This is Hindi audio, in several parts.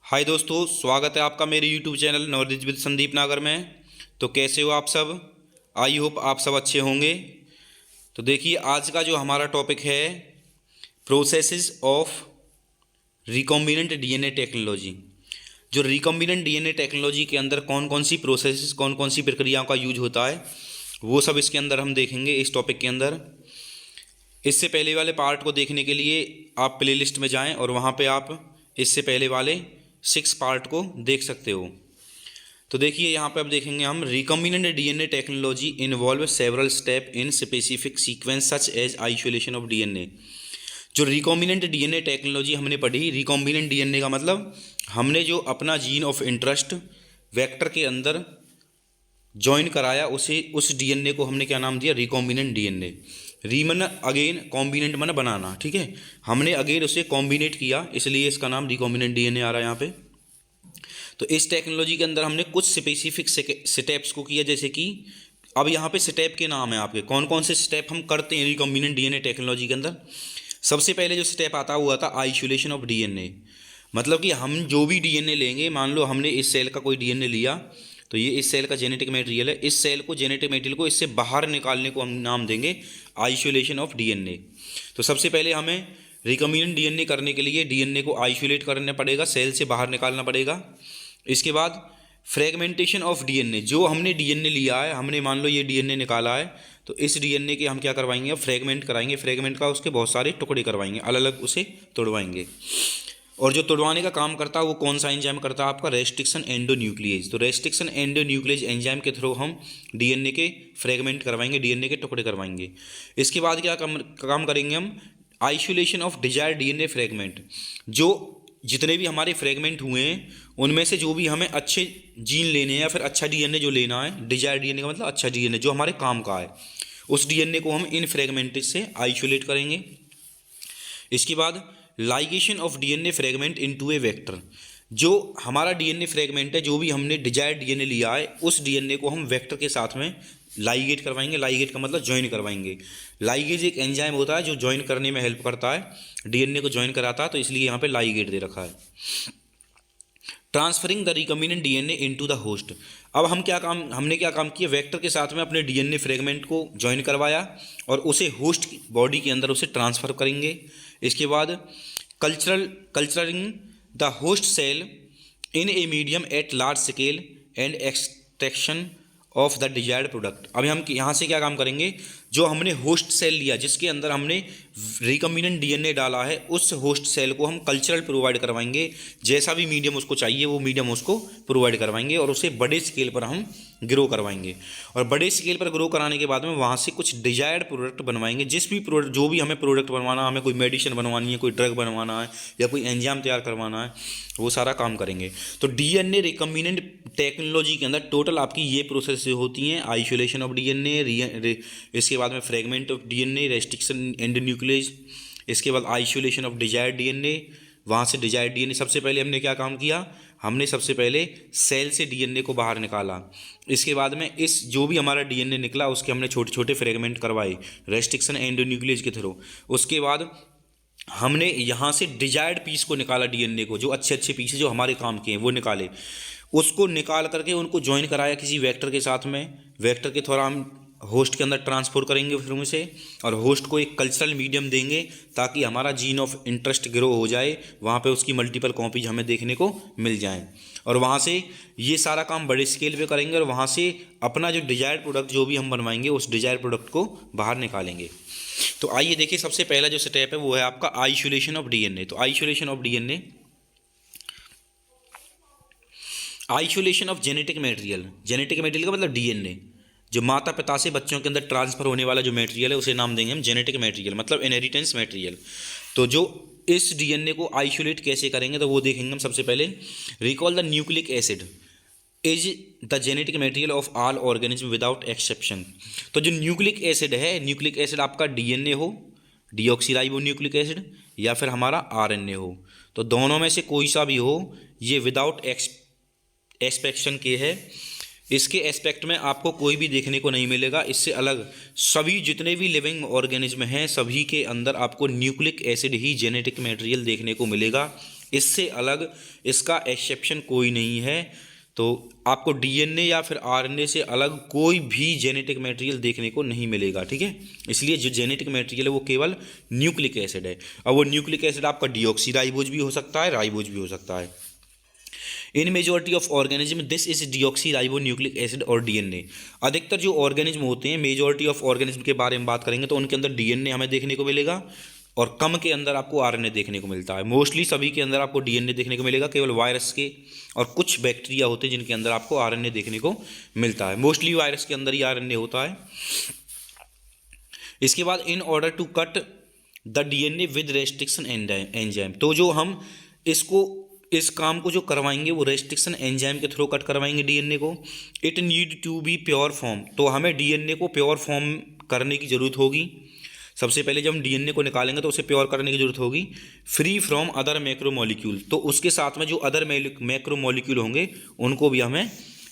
हाय दोस्तों, स्वागत है आपका मेरे YouTube channel knowledge with Sandeep नागर में। तो कैसे हो आप सब? आई होप आप सब अच्छे होंगे। तो देखिए, आज का जो हमारा टॉपिक है processes of recombinant DNA technology. जो रिकॉम्बिनेंट डीएनए टेक्नोलॉजी के अंदर कौन कौन सी प्रोसेसेस, कौन कौन सी प्रक्रियाओं का यूज होता है, वो सब इसके अंदर हम देखेंगे इस टॉपिक के अंदर। इससे पहले वाले पार्ट को देखने के लिए आप प्लेलिस्ट में जाएं और वहाँ पे आप इससे पहले वाले 6 पार्ट को देख सकते हो। तो देखिए, यहाँ पे अब देखेंगे हम recombinant DNA technology involve several step in specific sequence such as isolation of DNA. जो रिकॉम्बिनेंट डीएनए टेक्नोलॉजी हमने पढ़ी, रिकॉम्बिनेंट डीएनए का मतलब हमने जो अपना जीन ऑफ इंटरेस्ट वेक्टर के अंदर ज्वाइन कराया, उसे उस डीएनए को हमने क्या नाम दिया? Recombinant DNA. Re mean again, combinant मन बनाना, ठीक है। हमने अगेन उसे कॉम्बिनेट किया, इसलिए इसका नाम रिकॉम्बिनेंट डीएनए आ रहा है यहाँ पे। तो इस टेक्नोलॉजी के अंदर हमने कुछ स्पेसिफिक स्टेप्स को किया, जैसे कि अब यहाँ पे स्टेप के नाम है आपके, कौन कौन से स्टेप हम करते हैं रिकॉम्बिनेंट डीएनए टेक्नोलॉजी के अंदर। सबसे पहले जो स्टेप आता हुआ था आइसोलेशन ऑफ डीएनए। मतलब कि हम जो भी डीएनए लेंगे, मान लो हमने इस सेल का कोई डीएनए लिया, तो ये इस सेल का जेनेटिक मटेरियल है। इस सेल को, जेनेटिक मटेरियल को इससे बाहर निकालने को हम नाम देंगे आइसोलेशन ऑफ डीएनए। तो सबसे पहले हमें रिकॉम्बिनेंट डीएनए करने के लिए डीएनए को आइसोलेट करना पड़ेगा, सेल से बाहर निकालना पड़ेगा। इसके बाद फ्रेगमेंटेशन ऑफ डीएनए। जो हमने डीएनए लिया है, हमने मान लो ये डीएनए निकाला है, तो इस डीएनए के हम क्या करवाएंगे? अब फ्रेगमेंट कराएंगे। फ्रेगमेंट का उसके बहुत सारे टुकड़े करवाएंगे, अलग अलग उसे तोड़वाएंगे। और जो तोड़वाने का काम करता है वो कौन सा एंजाइम करता है? आपका रेस्ट्रिक्शन एंडोन्यूक्लियेज। तो रेस्ट्रिक्शन एंडोन्यूक्लियेज एंजाइम के थ्रू हम डीएनए के फ्रेगमेंट करवाएंगे, डीएनए के टुकड़े करवाएंगे। इसके बाद क्या काम करेंगे हम? Isolation of desired DNA fragment. जो जितने भी हमारे फ्रेगमेंट हुए हैं, उनमें से जो भी हमें अच्छे जीन लेने हैं या फिर अच्छा डीएनए जो लेना है, डिजायर्ड डीएनए का मतलब अच्छा डीएनए जो हमारे काम का है, उस डीएनए को हम इन फ्रेगमेंट से आइसोलेट करेंगे। इसके बाद ligation of DNA fragment into A vector. जो हमारा डीएनए फ्रेगमेंट है, जो भी हमने डिजायर्ड डीएनए लिया है, उस डीएनए को हम वेक्टर के साथ में लाइगेट करवाएंगे। लाइगेट का मतलब ज्वाइन करवाएंगे। लाइगेज एक एंजाइम होता है जो ज्वाइन करने में हेल्प करता है, डीएनए को ज्वाइन कराता है, तो इसलिए यहाँ पे लाइगेट दे रखा है। Transferring the recombinant DNA into the host. अब हमने क्या काम किया? वेक्टर के साथ में अपने डीएनए फ्रेगमेंट को ज्वाइन करवाया और उसे होस्ट की बॉडी के अंदर उसे ट्रांसफर करेंगे। इसके बाद culturing the host cell in a medium at large scale and extraction of the desired product. अभी हम यहाँ से क्या काम करेंगे? जो हमने होस्ट सेल लिया, जिसके अंदर हमने रिकॉम्बिनेंट डीएनए डाला है, उस होस्ट सेल को हम कल्चरल प्रोवाइड करवाएंगे। जैसा भी मीडियम उसको चाहिए वो मीडियम उसको प्रोवाइड करवाएंगे और उसे बड़े स्केल पर हम ग्रो करवाएंगे। और बड़े स्केल पर ग्रो कराने के बाद में वहाँ से कुछ डिजायर्ड प्रोडक्ट बनवाएंगे। जिस भी प्रोडक्ट, जो भी हमें प्रोडक्ट बनवाना, हमें कोई मेडिसिन बनवानी है, कोई ड्रग बनवाना है या कोई एंजाइम तैयार करवाना है, वो सारा काम करेंगे। तो डीएनए रिकॉम्बिनेंट टेक्नोलॉजी के अंदर टोटल आपकी ये प्रोसेस होती हैं: आइसोलेशन ऑफ डीएनए, इसके बाद में फ्रेगमेंट ऑफ डीएनए, रेस्ट्रिक्शन एंडोन्यूक्लियेज, इसके बाद आइसोलेशन ऑफ डिजायर्ड डीएनए, वहाँ से डिजायर्ड डीएनए। सबसे पहले हमने क्या काम किया? हमने सबसे पहले सेल से डीएनए को बाहर निकाला। इसके बाद में इस जो भी हमारा डीएनए निकला, उसके हमने छोटे छोटे फ्रेगमेंट करवाए रेस्ट्रिक्शन एंडोन्यूक्लियेज के थ्रू। उसके बाद हमने यहाँ से डिजायर्ड पीस को निकाला, डीएनए को, जो अच्छे अच्छे पीस जो हमारे काम के हैं वो निकाले। उसको निकाल करके उनको ज्वाइन कराया किसी वेक्टर के साथ में। वेक्टर के थोड़ा हम होस्ट के अंदर ट्रांसफर करेंगे फिर से, और होस्ट को एक कल्चरल मीडियम देंगे ताकि हमारा जीन ऑफ इंटरेस्ट ग्रो हो जाए, वहाँ पे उसकी मल्टीपल कॉपीज हमें देखने को मिल जाएं। और वहाँ से ये सारा काम बड़े स्केल पे करेंगे और वहाँ से अपना जो डिजायर्ड प्रोडक्ट जो भी हम बनवाएंगे, उस डिजायर्ड प्रोडक्ट को बाहर निकालेंगे। तो आइए देखिए, सबसे पहला जो स्टेप है वो है आपका आइसोलेशन ऑफ डीएनए। तो isolation of DNA, isolation of genetic material. Genetic material का मतलब डीएनए, जो माता पिता से बच्चों के अंदर ट्रांसफर होने वाला जो मटेरियल है, उसे नाम देंगे हम जेनेटिक मटेरियल, मतलब इनहेरिटेंस मटेरियल। तो जो इस डीएनए को आइसोलेट कैसे करेंगे, तो वो देखेंगे हम। सबसे पहले recall the nucleic acid is the genetic material of all organism without exception. तो जो न्यूक्लिक एसिड है, न्यूक्लिक एसिड आपका डीएनए हो, डीऑक्सीराइबो न्यूक्लिक एसिड, या फिर हमारा आरएनए हो, तो दोनों में से कोई सा भी हो, ये विदाउट एक्सपेक्शन के है। इसके एस्पेक्ट में आपको कोई भी देखने को नहीं मिलेगा। इससे अलग सभी जितने भी लिविंग ऑर्गेनिज्म हैं, सभी के अंदर आपको न्यूक्लिक एसिड ही जेनेटिक मटेरियल देखने को मिलेगा। इससे अलग इसका एक्सेप्शन कोई नहीं है। तो आपको डीएनए या फिर आरएनए से अलग कोई भी जेनेटिक मटेरियल देखने को नहीं मिलेगा, ठीक है। इसलिए जो जेनेटिक मटेरियल है वो केवल न्यूक्लिक एसिड है। अब वो न्यूक्लिक एसिड आपका डीऑक्सीराइबोज भी हो सकता है, राइबोज भी हो सकता है। इन majority of organism this is deoxyribo nucleic acid और डीएनए। अधिकतर जो ऑर्गेनिज्म होते हैं, मेजॉरिटी ऑफ ऑर्गेनिज्म के बारे में बात करेंगे तो उनके अंदर डीएनए हमें देखने को मिलेगा और कम के अंदर आपको आरएनए देखने को मिलता है। मोस्टली सभी के अंदर आपको डीएनए देखने को मिलेगा, केवल वायरस के और कुछ बैक्टीरिया होते हैं जिनके अंदर आपको आरएनए देखने को मिलता है। मोस्टली वायरस के अंदर ही आरएनए होता है। इसके बाद in order to cut the DNA with restriction enzyme, तो जो हम इस काम को जो करवाएंगे वो रेस्ट्रिक्शन एंजाइम के थ्रू कट करवाएंगे डीएनए को। It need to be pure form, तो हमें डीएनए को प्योर फॉर्म करने की ज़रूरत होगी। सबसे पहले जब हम डीएनए को निकालेंगे तो उसे प्योर करने की जरूरत होगी। फ्री फ्रॉम अदर मैक्रोमोलिक्यूल, तो उसके साथ में जो अदर मैक्रोमोलिक्यूल होंगे उनको भी हमें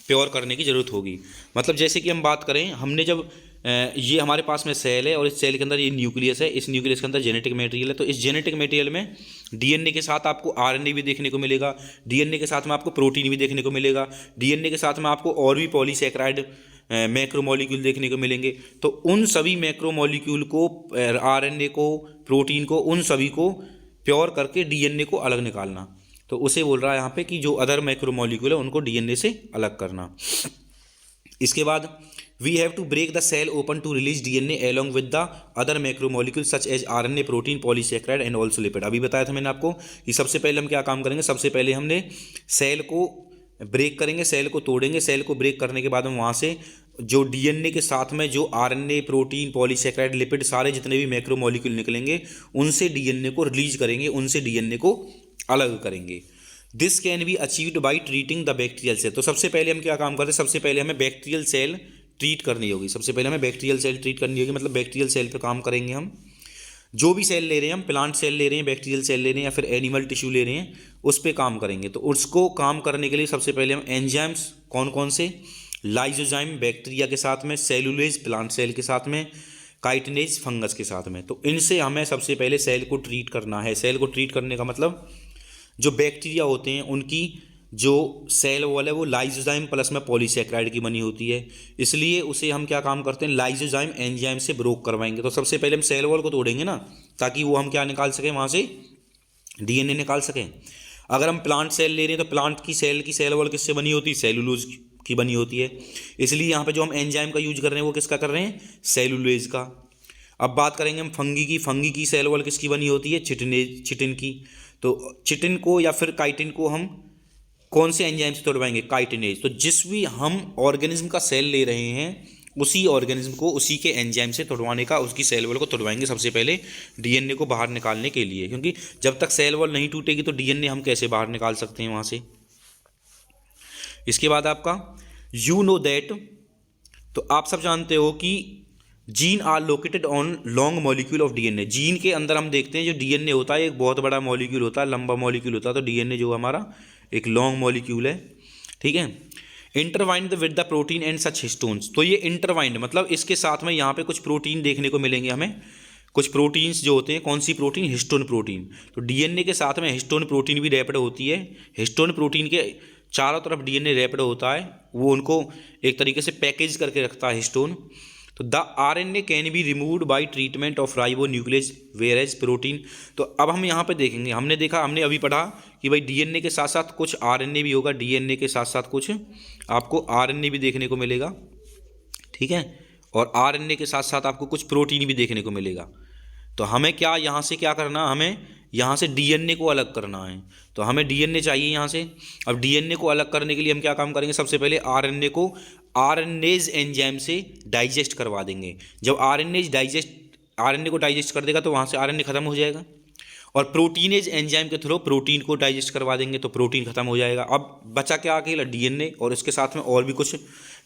प्योर करने की ज़रूरत होगी। मतलब जैसे कि हम बात करें, हमने जब ये हमारे पास में सेल है और इस सेल के अंदर ये न्यूक्लियस है, इस न्यूक्लियस के अंदर जेनेटिक मटेरियल है, तो इस जेनेटिक मटेरियल में डीएनए के साथ आपको आरएनए भी देखने को मिलेगा, डीएनए के साथ में आपको प्रोटीन भी देखने को मिलेगा, डीएनए के साथ में आपको और भी पॉलीसैकेराइड मैक्रोमोलिक्यूल देखने को मिलेंगे। तो उन सभी मैक्रोमोलिक्यूल को, आरएनए को, प्रोटीन को, उन सभी को प्योर करके डीएनए को अलग निकालना, तो उसे बोल रहा है यहाँ पे कि जो अदर मैक्रोमोलिक्यूल है उनको डीएनए से अलग करना। इसके बाद we have to break the cell open to release DNA along with the other macromolecule such as RNA, protein, polysaccharide and also lipid. अभी बताया था मैंने आपको कि सबसे पहले हम क्या काम करेंगे, सबसे पहले हमने सेल को ब्रेक करेंगे, सेल को तोड़ेंगे। सेल को ब्रेक करने के बाद हम वहाँ से जो डीएनए के साथ में जो आरएनए, प्रोटीन, पॉलीसैकेराइड, लिपिड, सारे जितने भी मैक्रोमोलिक्यूल निकलेंगे उनसे डीएनए को रिलीज करेंगे, उनसे डीएनए को अलग करेंगे। This can be achieved by treating the bacterial cell. तो सबसे पहले हम क्या काम करते हैं, सबसे पहले हमें बैक्टीरियल सेल ट्रीट करनी होगी। सबसे पहले हमें बैक्टीरियल सेल ट्रीट करनी होगी, मतलब बैक्टीरियल सेल पे काम करेंगे हम। जो भी सेल ले रहे हैं, हम प्लांट सेल ले रहे हैं, बैक्टीरियल सेल ले रहे हैं या फिर एनिमल टिश्यू ले रहे हैं, उस पर काम करेंगे। तो उसको काम करने के लिए सबसे पहले हम एंजाइम्स कौन कौन से, लाइजोजाइम बैक्टीरिया के साथ में, सेलुलेज प्लांट सेल के साथ में, काइटिनेज फंगस के साथ में, तो इनसे हमें सबसे पहले सेल को ट्रीट करना है। सेल को ट्रीट करने का मतलब जो बैक्टीरिया होते हैं उनकी जो सेल वॉल है वो लाइजोजाइम प्लस में पॉलीसैकेराइड की बनी होती है, इसलिए उसे हम क्या काम करते हैं, लाइजोजाइम एंजाइम से ब्रोक करवाएंगे। तो सबसे पहले हम सेल वॉल को तोड़ेंगे ना, ताकि वो हम क्या निकाल सकें, वहाँ से डीएनए निकाल सकें। अगर हम प्लांट सेल ले रहे हैं तो प्लांट की सेल वॉल किससे बनी होती है, सेलुलोज की बनी होती है, इसलिए यहाँ पे जो हम एंजाइम का यूज कर रहे हैं वो किसका कर रहे हैं, सेलुलोज का। अब बात करेंगे हम फंगी की सेल वॉल किसकी बनी होती है, चिटिन की। तो चिटिन को या फिर काइटिन को हम कौन से एंजाइम से तोड़वाएंगे, काइटिनेज। तो जिस भी हम ऑर्गेनिज्म का सेल ले रहे हैं उसी ऑर्गेनिज्म को उसी के एंजाइम से तोड़वाने का, उसकी सेल वॉल को तोड़वाएंगे सबसे पहले डीएनए को बाहर निकालने के लिए, क्योंकि जब तक सेल वॉल नहीं टूटेगी तो डीएनए हम कैसे बाहर निकाल सकते हैं वहाँ से। इसके बाद आपका यू नो दैट, तो आप सब जानते हो कि gene are located on long molecule of DNA. Gene के अंदर हम देखते हैं जो डीएनए होता है एक बहुत बड़ा मॉलिक्यूल होता है, लंबा मॉलिक्यूल होता है। तो डीएनए जो हमारा एक लॉन्ग मॉलिक्यूल है, ठीक है। Intertwined with the protein and such histones, तो ये इंटरवाइंड मतलब इसके साथ में यहाँ पे कुछ प्रोटीन देखने को मिलेंगे हमें, कुछ प्रोटीन्स जो होते हैं। कौन सी प्रोटीन, हिस्टोन प्रोटीन। तो डीएनए के साथ में हिस्टोन प्रोटीन भी रैपिड होती है। हिस्टोन प्रोटीन के चारों तरफ डीएनए रैपिड होता है, वो उनको एक तरीके से पैकेज करके रखता है हिस्टोन। तो the RNA can be removed by treatment of ribonuclease whereas protein. तो अब हम यहाँ पे देखेंगे, हमने अभी पढ़ा कि भाई डीएनए के साथ साथ कुछ आरएनए भी होगा, डीएनए के साथ साथ कुछ आपको आरएनए भी देखने को मिलेगा, ठीक है। और आरएनए के साथ साथ आपको कुछ प्रोटीन भी देखने को मिलेगा। तो हमें क्या यहाँ से क्या करना, हमें यहाँ से डीएनए को अलग करना है। तो हमें डीएनए चाहिए यहाँ से। अब डीएनए को अलग करने के लिए हम क्या काम करेंगे, सबसे पहले आरएनए को आरएनएज एंजाइम से डाइजेस्ट करवा देंगे। जब आरएनए को डाइजेस्ट कर देगा तो वहाँ से आरएनए खत्म हो जाएगा, और प्रोटीनेज एंजाइम के थ्रू प्रोटीन को डाइजेस्ट करवा देंगे तो प्रोटीन खत्म हो जाएगा। अब बचा क्या अकेला डीएनए और इसके साथ में और भी कुछ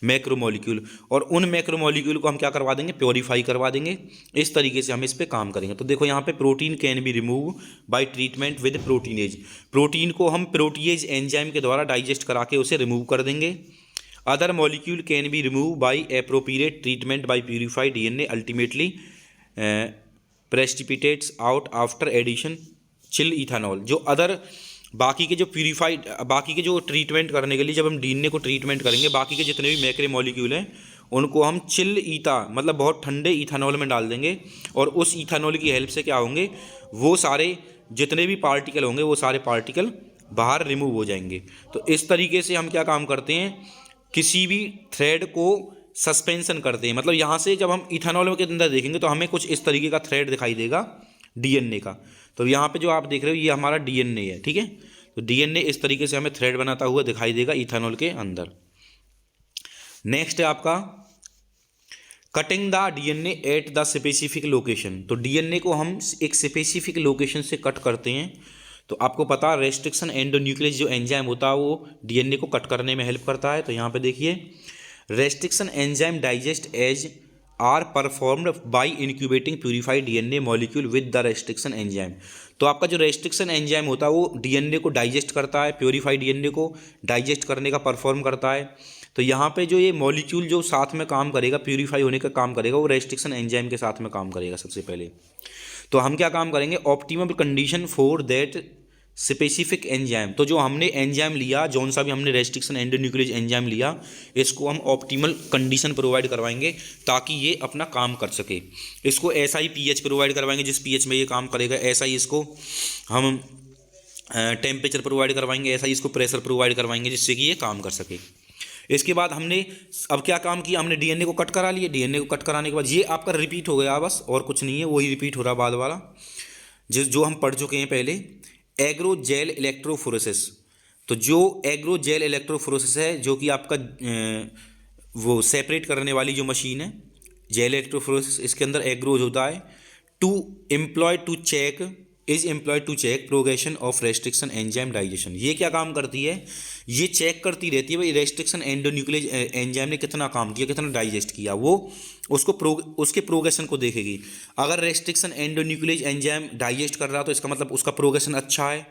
मैक्रोमोलिक्यूल, और उन मैक्रोमोलिक्यूल को हम क्या करवा देंगे, प्योरीफाई करवा देंगे। इस तरीके से हम इस पे काम करेंगे। तो देखो यहाँ पे protein can be remove bye treatment with proteinase, protein को हम प्रोटीएज एंजाइम के द्वारा डाइजेस्ट करा के उसे रिमूव कर देंगे। Other molecule can be remove by appropriate treatment by purified DNA ultimately precipitates out after addition chill ethanol. जो अदर बाकी के जो प्यूरीफाइड, बाकी के जो ट्रीटमेंट करने के लिए जब हम डीएनए को ट्रीटमेंट करेंगे, बाकी के जितने भी मैक्रो मॉलिक्यूल हैं उनको हम चिल ईथा मतलब बहुत ठंडे इथानॉल में डाल देंगे, और उस इथानॉल की हेल्प से क्या होंगे, वो सारे जितने भी पार्टिकल होंगे वो सारे पार्टिकल बाहर रिमूव हो जाएंगे। तो इस तरीके से हम क्या काम करते हैं, किसी भी थ्रेड को सस्पेंशन करते हैं। मतलब यहाँ से जब हम इथानॉल के अंदर देखेंगे तो हमें कुछ इस तरीके का थ्रेड दिखाई देगा डीएनए का। तो यहाँ पे जो आप देख रहे हो ये हमारा डीएनए है, ठीक है। तो डीएनए इस तरीके से हमें थ्रेड बनाता हुआ दिखाई देगा इथानॉल के अंदर। नेक्स्ट है आपका cutting the DNA at the specific location. तो डीएनए को हम एक स्पेसिफिक लोकेशन से कट करते हैं। तो आपको पता है रेस्ट्रिक्शन एंडोन्यूक्लियस जो एंजाइम होता है वो डीएनए को कट करने में हेल्प करता है। तो यहाँ पे देखिए, restriction enzyme digest as are performed by incubating purified DNA molecule with the restriction enzyme. तो आपका जो रेस्ट्रिक्शन एंजाइम होता है वो डीएनए को डाइजेस्ट करता है, प्यूरिफाइड डीएनए को डाइजेस्ट करने का परफॉर्म करता है। तो यहाँ पे जो ये मॉलिक्यूल जो साथ में काम करेगा, प्यूरिफाई होने का काम करेगा, वो रेस्ट्रिक्शन एंजाइम के साथ में काम करेगा सबसे पहले। तो हम क्या काम करेंगे, optimum condition for that specific enzyme. तो जो हमने एंजाइम लिया, जौन सा भी हमने रेस्ट्रिक्शन एंडोन्यूक्लियस एंजाइम लिया, इसको हम ऑप्टिमल कंडीशन प्रोवाइड करवाएंगे ताकि ये अपना काम कर सके। इसको ऐसा ही पीएच प्रोवाइड करवाएंगे जिस पीएच में ये काम करेगा, ऐसा ही इसको हम टेम्परेचर प्रोवाइड करवाएंगे, ऐसा ही इसको प्रेशर प्रोवाइड करवाएंगे जिससे कि ये काम कर सके। इसके बाद हमने अब क्या काम किया, हमने डीएनए को कट करा लिए। डीएनए को कट कराने के बाद ये आपका रिपीट हो गया बस, और कुछ नहीं है, वही रिपीट हो रहा बाद वाला जो हम पढ़ चुके हैं पहले। एग्रोजेल इलेक्ट्रोफोरेसिस। तो जो एग्रोजेल इलेक्ट्रोफोरेसिस है, जो कि आपका वो सेपरेट करने वाली जो मशीन है जेल इलेक्ट्रोफोरेसिस, इसके अंदर एग्रोज होता है। To employ to check progression of restriction enzyme digestion. ये क्या काम करती है, ये चेक करती रहती है भाई रेस्ट्रिक्शन एंडोन्यूक्लियस एंजाइम ने कितना काम किया, कितना डाइजेस्ट किया, वो उसके प्रोग्रेशन को देखेगी। अगर रेस्ट्रिक्शन एंडोन्यूक्लियस एंजाइम डाइजेस्ट कर रहा तो इसका मतलब उसका प्रोग्रेशन अच्छा है,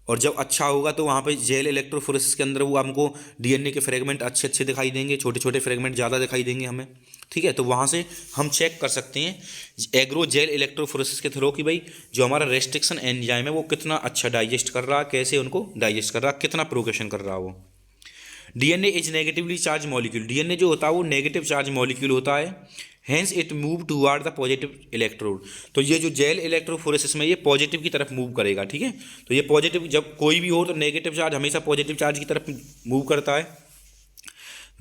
और जब अच्छा होगा तो वहाँ पे जेल इलेक्ट्रोफोरेसिस के अंदर वो हमको डीएनए के फ्रेगमेंट अच्छे अच्छे दिखाई देंगे, छोटे छोटे फ्रेगमेंट ज़्यादा दिखाई देंगे हमें, ठीक है। तो वहाँ से हम चेक कर सकते हैं एग्रो जेल इलेक्ट्रोफोरेसिस के थ्रू कि भाई जो हमारा रेस्ट्रिक्शन एंजाइम है वो कितना अच्छा डाइजेस्ट कर रहा है, कैसे उनको डाइजेस्ट कर रहा है, कितना प्रोग्रेशन कर रहा है वो। DNA is negatively charge molecule. DNA जो होता है वो नेगेटिव चार्ज मॉलिक्यूल होता है, hence it move toward the positive electrode. तो ये जो जेल इलेक्ट्रोफोरेसिस में ये पॉजिटिव की तरफ मूव करेगा, ठीक है। तो ये पॉजिटिव जब कोई भी हो तो नेगेटिव चार्ज हमेशा पॉजिटिव चार्ज की तरफ मूव करता है।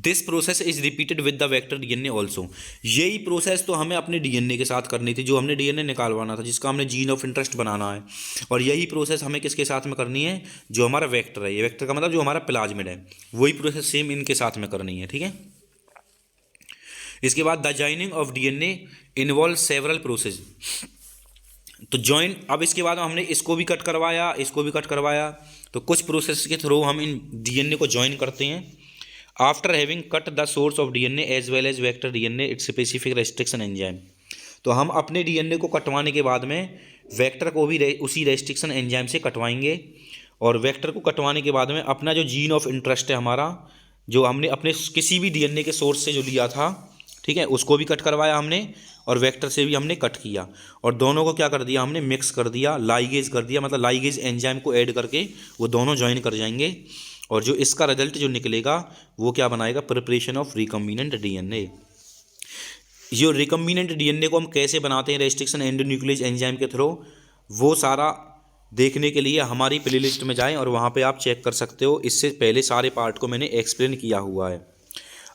This process is repeated with the vector DNA also. यही प्रोसेस तो हमें अपने डीएनए के साथ करनी थी, जो हमने डीएनए निकालवाना था, जिसका हमने जीन ऑफ इंटरेस्ट बनाना है। और यही प्रोसेस हमें किसके साथ में करनी है, जो हमारा वेक्टर है, ये वेक्टर का मतलब जो हमारा प्लाज्मिड है, वही प्रोसेस सेम इनके साथ में करनी है, ठीक है। इसके बाद the joining of DNA involve several process. तो जॉइन, अब इसके बाद हमने इसको भी कट करवाया, इसको भी कट करवाया, तो कुछ प्रोसेस के थ्रू हम इन डीएनए को ज्वाइन करते हैं। After having cut the source of DNA as well as vector DNA its specific restriction enzyme. तो हम अपने डीएनए को कटवाने के बाद में वेक्टर को भी उसी रेस्ट्रिक्शन एंजाइम से कटवाएंगे, और वेक्टर को कटवाने के बाद में अपना जो जीन ऑफ इंटरेस्ट है हमारा, जो हमने अपने किसी भी डीएनए के सोर्स से जो लिया था, ठीक है, उसको भी कट करवाया हमने, और वेक्टर से भी हमने कट किया, और दोनों को क्या कर दिया हमने, मिक्स कर दिया, लाइगेज कर दिया, मतलब लाइगेज एंजाइम को ऐड करके वो दोनों ज्वाइन कर जाएंगे, और जो इसका रिजल्ट जो निकलेगा वो क्या बनाएगा, प्रिपरेशन ऑफ रिकम्बिनेंट डीएनए। जो रिकम्बिनेंट डीएनए को हम कैसे बनाते हैं रेस्ट्रिक्शन एंडोन्यूक्लियस एंजाइम के थ्रू, वो सारा देखने के लिए हमारी प्लेलिस्ट में जाएं और वहाँ पे आप चेक कर सकते हो। इससे पहले सारे पार्ट को मैंने एक्सप्लेन किया हुआ है।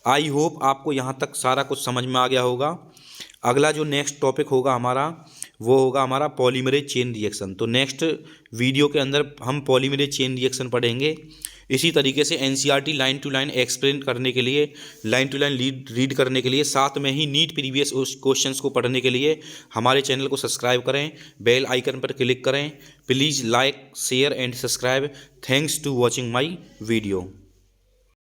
आई होप आपको यहाँ तक सारा कुछ समझ में आ गया होगा। अगला जो नेक्स्ट टॉपिक होगा हमारा, वो होगा हमारा पॉलीमरेज चेन रिएक्शन। तो नेक्स्ट वीडियो के अंदर हम पॉलीमरेज चेन रिएक्शन पढ़ेंगे। इसी तरीके से NCERT line to line explain करने के लिए, लाइन टू लाइन रीड करने के लिए, साथ में ही नीट प्रीवियस क्वेश्चंस को पढ़ने के लिए हमारे चैनल को सब्सक्राइब करें, बेल आइकन पर क्लिक करें। Please like, share and subscribe. Thanks to watching my video.